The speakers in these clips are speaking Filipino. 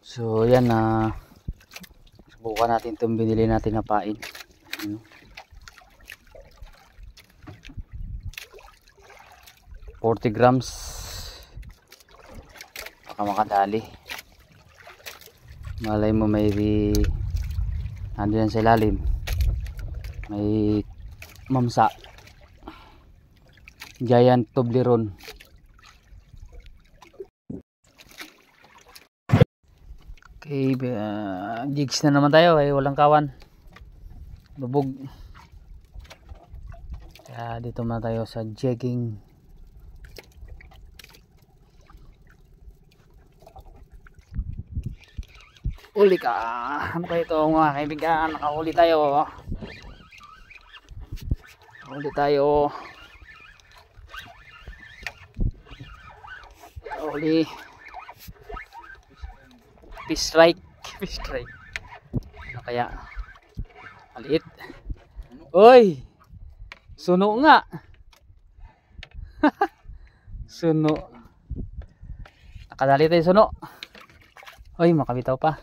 So yan na subukan natin itong binili natin na pain. Ano? 40 grams. Baka makadali. Malay mo may nandiyan sa ilalim. May mamsa. Giant Toblerone. Okay, jigs na naman tayo eh, walang kawan. Lubog. Kaya dito muna tayo sa jigging. Uli ka. Ano kayo ito mga kaibigan? Nakahuli tayo. Nakahuli tayo. Uli. Fish strike. Fish strike. Ano kaya? Maliit. Oy! Suno nga. Suno. Nakadali tayo suno. Oy, makabitaw pa.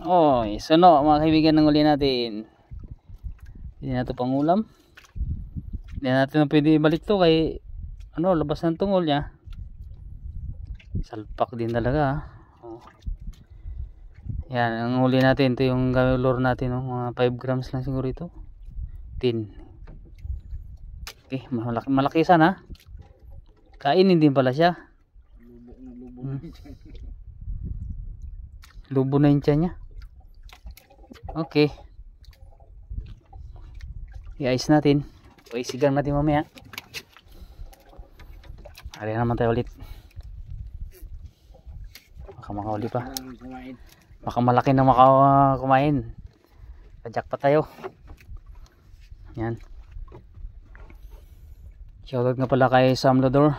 Oy, suno mga kaibigan ng uli natin. Hindi na ito pang ulam. Hindi natin na pwede balik to kay ano, labas ng tungol niya. Salpak din talaga. Oh. Yan, ang huli natin ito yung lure natin, no? Mga 5 grams lang siguro ito. 10. Okay, malaki sana. Kainin din pala siya. Lubo na yung tiyan niya. Okay. I-ice natin. Isigan natin mamaya. Ari naman tayo ulit. Baka makauli pa. Baka malaki na kumain. Pajak pa tayo. Yan. Shoutout nga pala kay Sam Lodor.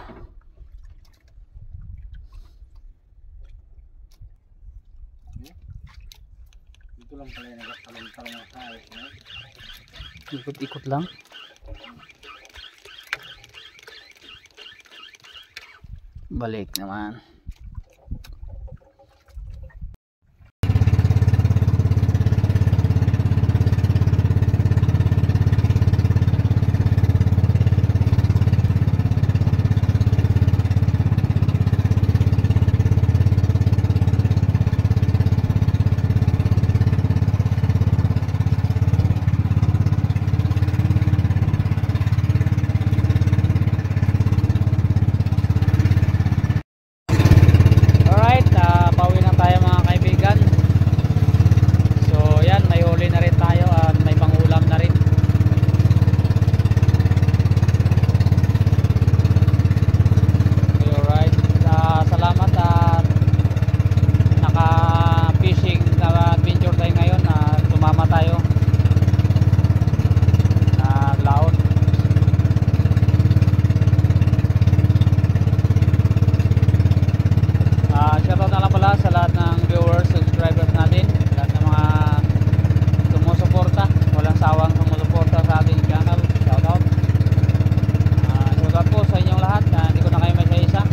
Dito lang pala yung nagkakalong ikot-ikot lang. Balik naman. Shoutout na lang pala sa lahat ng viewers, subscribers natin, lahat ng mga sumusuporta, walang sawang sumusuporta sa ating channel. Shoutout. Shoutout po sa inyong lahat. Hindi ko na kayo may isa-isa.